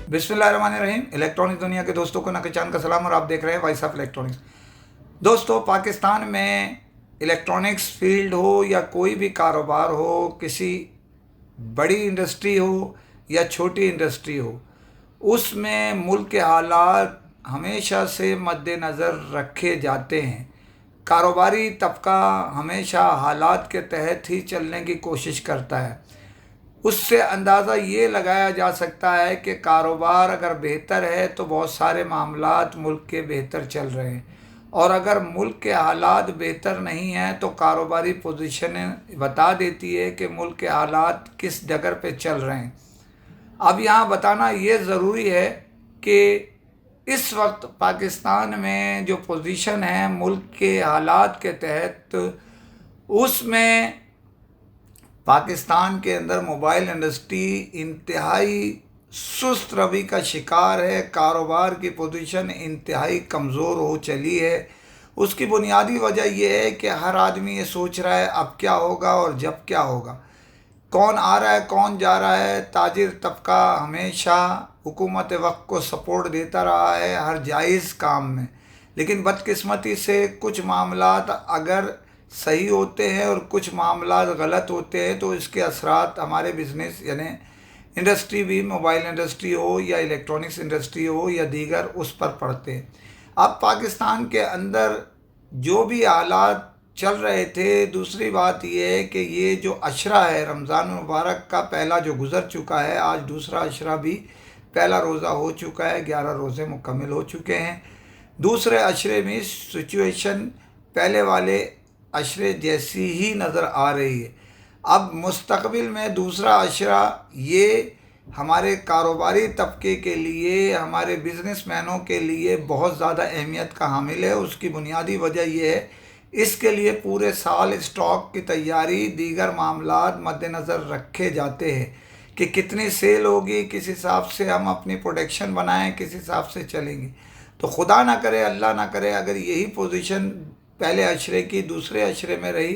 बिस्मिल्लाहिर्रहमानिर्रहीम। इलेक्ट्रॉनिक्स दुनिया के दोस्तों को नकचान का सलाम और आप देख रहे हैं वॉइस ऑफ इलेक्ट्रॉनिक्स। दोस्तों, पाकिस्तान में इलेक्ट्रॉनिक्स फील्ड हो या कोई भी कारोबार हो, किसी बड़ी इंडस्ट्री हो या छोटी इंडस्ट्री हो, उसमें मुल्क के हालात हमेशा से मद्देनज़र रखे जाते हैं। कारोबारी तबका हमेशा हालात के तहत ही चलने की कोशिश करता है। उससे अंदाज़ा ये लगाया जा सकता है कि कारोबार अगर बेहतर है तो बहुत सारे मामलात मुल्क के बेहतर चल रहे हैं, और अगर मुल्क के हालात बेहतर नहीं हैं तो कारोबारी पोजीशन बता देती है कि मुल्क के हालात किस जगह पे चल रहे हैं। अब यहाँ बताना ये ज़रूरी है कि इस वक्त पाकिस्तान में जो पोजीशन है मुल्क के हालात के तहत, उसमें पाकिस्तान के अंदर मोबाइल इंडस्ट्री इंतहाई सुस्त रवि का शिकार है। कारोबार की पोजीशन इंतहाई कमज़ोर हो चली है। उसकी बुनियादी वजह यह है कि हर आदमी ये सोच रहा है अब क्या होगा और जब क्या होगा, कौन आ रहा है कौन जा रहा है। ताजिर तबका हमेशा हुकूमत वक्त को सपोर्ट देता रहा है हर जायज़ काम में, लेकिन बदकिस्मती से कुछ मामलात अगर सही होते हैं और कुछ मामलात गलत होते हैं तो इसके असरात हमारे बिज़नेस यानी इंडस्ट्री भी, मोबाइल इंडस्ट्री हो या इलेक्ट्रॉनिक्स इंडस्ट्री हो या दीगर, उस पर पड़ते हैं। अब पाकिस्तान के अंदर जो भी हालात चल रहे थे, दूसरी बात ये है कि ये जो अशरा है रमज़ान मुबारक का पहला जो गुज़र चुका है, आज दूसरा अशरा भी, पहला रोज़ा हो चुका है, 11 रोज़े मुकम्मल हो चुके हैं। दूसरे अशरे में सिचुएशन पहले वाले अशरे जैसी ही नज़र आ रही है। अब मुस्तकबिल में दूसरा अशरा ये हमारे कारोबारी तबके के लिए, हमारे बिज़नेसमैनों के लिए बहुत ज़्यादा अहमियत का हामिल है। उसकी बुनियादी वजह यह है, इसके लिए पूरे साल स्टॉक की तैयारी, दीगर मामलात मद्देनज़र रखे जाते हैं कि कितनी सेल होगी, किस हिसाब से हम अपनी प्रोडक्शन बनाएं, किस हिसाब से चलेंगे। तो खुदा ना करे, अल्लाह ना करे, अगर यही पोजीशन पहले अशरे की दूसरे अशरे में रही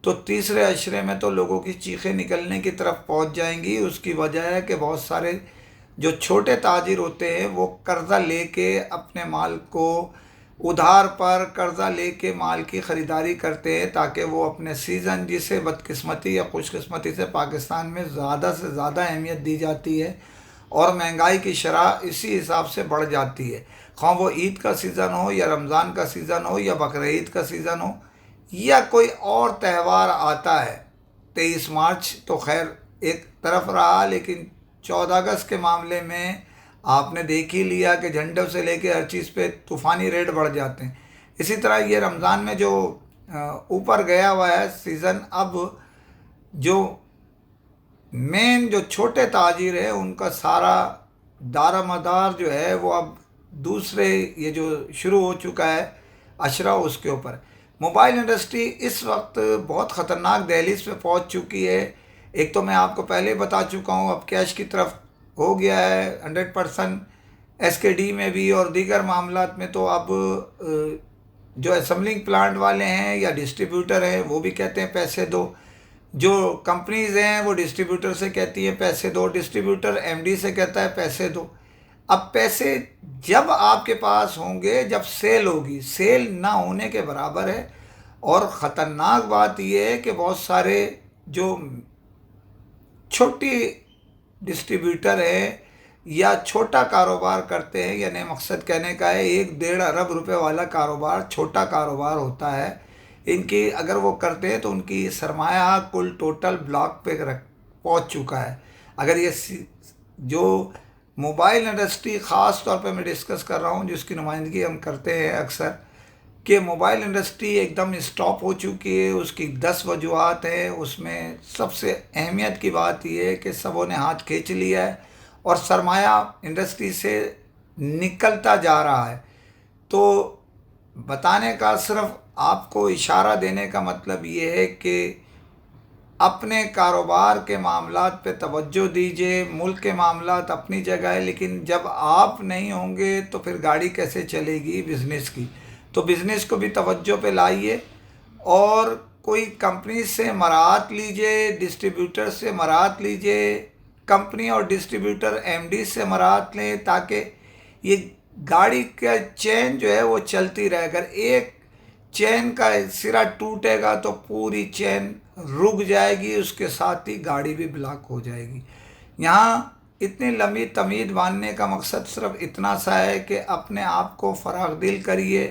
तो तीसरे अशरे में तो लोगों की चीखें निकलने की तरफ पहुंच जाएंगी। उसकी वजह है कि बहुत सारे जो छोटे ताजिर होते हैं वो कर्ज़ा लेके अपने माल को, उधार पर कर्ज़ा लेके माल की ख़रीदारी करते हैं ताकि वो अपने सीज़न, जिसे बदकिस्मती या खुशकिस्मती से पाकिस्तान में ज़्यादा से ज़्यादा अहमियत दी जाती है और महंगाई की शरह इसी हिसाब से बढ़ जाती है, ख़ां वो ईद का सीज़न हो या रमज़ान का सीज़न हो या बकरीद का सीज़न हो या कोई और त्यौहार आता है। 23 मार्च तो खैर एक तरफ रहा, लेकिन 14 अगस्त के मामले में आपने देख ही लिया कि झंडों से लेके हर चीज़ पे तूफ़ानी रेट बढ़ जाते हैं। इसी तरह ये रमज़ान में जो ऊपर गया हुआ है सीज़न, अब जो मेन जो छोटे ताजिर है उनका सारा दारोमदार जो है वो अब दूसरे ये जो शुरू हो चुका है अशरा, उसके ऊपर। मोबाइल इंडस्ट्री इस वक्त बहुत ख़तरनाक दहलीज पे पहुंच चुकी है। एक तो मैं आपको पहले बता चुका हूं, अब कैश की तरफ हो गया है 100%। एसकेडी में भी और दीगर मामलात में तो अब जो असेंबलिंग प्लांट वाले हैं या डिस्ट्रीब्यूटर हैं वो भी कहते हैं पैसे दो। जो कंपनीज़ हैं वो डिस्ट्रीब्यूटर से कहती है पैसे दो, डिस्ट्रीब्यूटर एमडी से कहता है पैसे दो। अब पैसे जब आपके पास होंगे जब सेल होगी, सेल ना होने के बराबर है। और ख़तरनाक बात यह है कि बहुत सारे जो छोटी डिस्ट्रीब्यूटर हैं या छोटा कारोबार करते हैं, यानी मकसद कहने का है 1-1.5 अरब रुपए वाला कारोबार छोटा कारोबार होता है। इनकी अगर वो करते हैं तो उनकी सरमाया कुल टोटल ब्लॉक पे पहुंच चुका है। अगर ये जो मोबाइल इंडस्ट्री ख़ास तौर पे मैं डिस्कस कर रहा हूँ, जिसकी नुमाइंदगी हम करते हैं अक्सर, कि मोबाइल इंडस्ट्री एकदम स्टॉप हो चुकी है। उसकी 10 वजूहात हैं। उसमें सबसे अहमियत की बात यह है कि सबों ने हाथ खींच लिया है और सरमाया इंडस्ट्री से निकलता जा रहा है। तो बताने का, सिर्फ आपको इशारा देने का मतलब ये है कि अपने कारोबार के मामलात पे तवज्जो दीजिए। मुल्क के मामलात अपनी जगह है, लेकिन जब आप नहीं होंगे तो फिर गाड़ी कैसे चलेगी बिज़नेस की। तो बिज़नेस को भी तवज्जो पे लाइए और कोई कंपनी से मराहत लीजिए, डिस्ट्रीब्यूटर से मराहत लीजिए, कंपनी और डिस्ट्रीब्यूटर एमडी से मराहत लें ताकि ये गाड़ी का चेन जो है वो चलती रहे। अगर एक चेन का सिरा टूटेगा तो पूरी चेन रुक जाएगी, उसके साथ ही गाड़ी भी ब्लॉक हो जाएगी। यहाँ इतनी लंबी तमीज़ बांधने का मकसद सिर्फ इतना सा है कि अपने आप को फराग दिल करिए,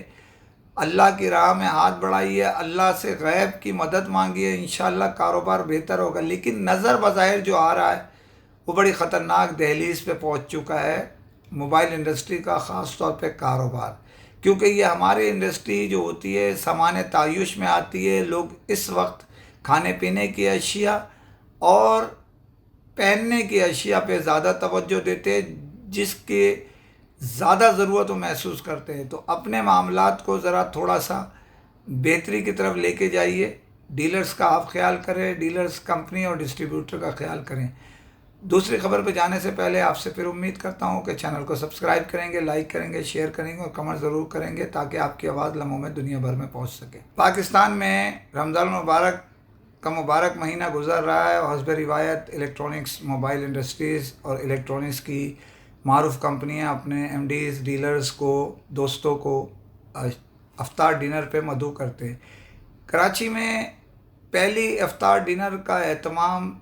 अल्लाह की राह में हाथ बढ़ाइए, अल्लाह से गैब की मदद मांगिए, इंशाअल्लाह कारोबार बेहतर होगा। लेकिन नज़र बज़ाहिर जो आ रहा है वो बड़ी ख़तरनाक दहलीज पे पहुंच चुका है मोबाइल इंडस्ट्री का, ख़ास तौर पे कारोबार, क्योंकि ये हमारी इंडस्ट्री जो होती है सामान तायुश में आती है। लोग इस वक्त खाने पीने की अशिया और पहनने की अशिया पे ज़्यादा तवज्जो देते हैं, जिसके ज़्यादा ज़रूरत वो महसूस करते हैं। तो अपने मामलात को ज़रा थोड़ा सा बेहतरी की तरफ लेके जाइए। डीलर्स का आप ख्याल करें, डीलर्स कंपनी और डिस्ट्रीब्यूटर का ख्याल करें। दूसरी खबर पे जाने से पहले आपसे फिर उम्मीद करता हूँ कि चैनल को सब्सक्राइब करेंगे, लाइक करेंगे, शेयर करेंगे और कमेंट ज़रूर करेंगे ताकि आपकी आवाज़ लम्हों में दुनिया भर में पहुँच सके। पाकिस्तान में रमज़ान मुबारक का मुबारक महीना गुजर रहा है और हस्ब रिवायत इलेक्ट्रॉनिक्स, मोबाइल इंडस्ट्रीज़ और इलेक्ट्रॉनिक्स की मारूफ कंपनियां अपने एमडीज़, डीलर्स को, दोस्तों को अफ्तार डिनर पे मदऊ करते हैं। कराची में पहली अफ्तार डिनर का एहतमाम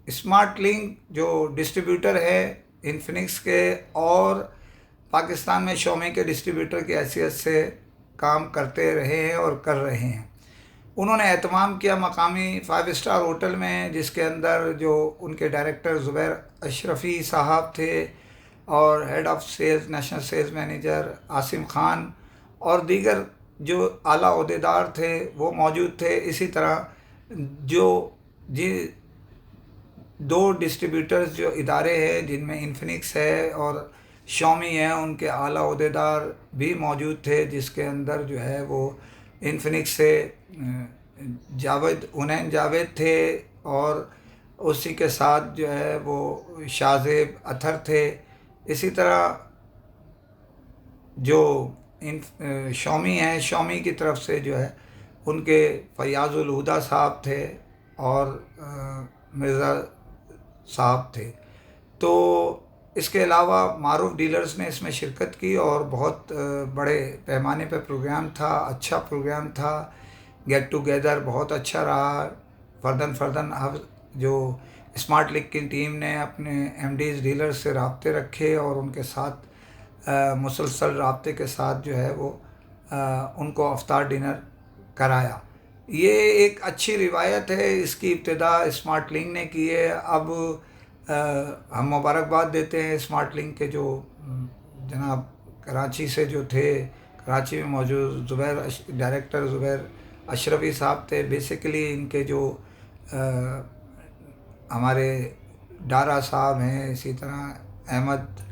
स्मार्ट लिंक जो डिस्ट्रीब्यूटर है इन्फिनिक्स के और पाकिस्तान में शोमी के डिस्ट्रीब्यूटर की हैसियत से काम करते रहे हैं और कर रहे हैं। उन्होंने एहतमाम किया मकामी 5 स्टार होटल में, जिसके अंदर जो उनके डायरेक्टर ज़ुबैर अशरफ़ी साहब थे और head of sales, national sales manager Asim Khan और दीगर जो आला ओहदेदार थे वो मौजूद थे। इसी तरह जो दो डिस्ट्रीब्यूटर्स जो इदारे हैं जिनमें इन्फिनिक्स है और शोमी है, उनके आला ओहदेदार भी मौजूद थे, जिसके अंदर जो है वो इन्फिनिक्स से उनैन जावेद थे और उसी के साथ जो है वो शाहज़ेब अथर थे। इसी तरह जो शोमी हैं, शोमी की तरफ से जो है उनके फ़याज़ुल हुदा साहब थे और मिर्ज़ा साहब थे। तो इसके अलावा मारूफ डीलर्स ने इसमें शिरकत की और बहुत बड़े पैमाने पर प्रोग्राम था, अच्छा प्रोग्राम था। गेट टुगेदर बहुत अच्छा रहा। फर्दन अब जो स्मार्ट लिंक की टीम ने अपने एमडीज़, डीलर्स से राब्ते रखे और उनके साथ मुसलसल राब्ते के साथ जो है वो उनको अफ्तार डिनर कराया। ये एक अच्छी रिवायत है, इसकी इब्तिदा स्मार्ट लिंक ने की है। अब हम मुबारकबाद देते हैं स्मार्ट लिंक के जो जनाब कराची से जो थे, कराची में मौजूद डायरेक्टर ज़ुबैर अशरफ़ी साहब थे। बेसिकली इनके जो हमारे डारा साहब हैं, इसी तरह अहमद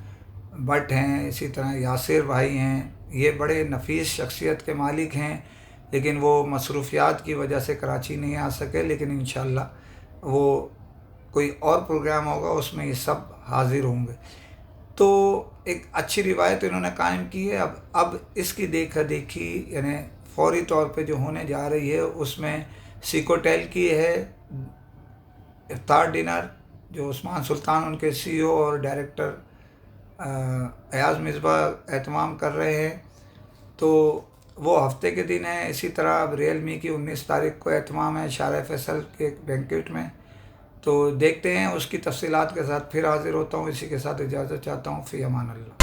भट्ट हैं, इसी तरह यासिर भाई हैं, ये बड़े नफीस शख्सियत के मालिक हैं, लेकिन वो मसरूफियात की वजह से कराची नहीं आ सके। लेकिन इंशाअल्लाह वो कोई और प्रोग्राम होगा उसमें ये सब हाज़िर होंगे। तो एक अच्छी रिवायत इन्होंने कायम की है। अब इसकी देखा देखी यानी फौरी तौर पे जो होने जा रही है उसमें सिकोटेल की है इफ्तार डिनर, जो उस्मान सुल्तान उनके सीईओ और डायरेक्टर अयाज़ मिसबाह एहतमाम कर रहे हैं। तो वो हफ्ते के दिन है। इसी तरह अब रियलमी की 19 तारीख को एहतमाम है शारा फैसल के बैंकेट में। तो देखते हैं, उसकी तफसीलात के साथ फिर हाज़िर होता हूँ। इसी के साथ इजाज़त चाहता हूँ। फ़ी अमान अल्लाह।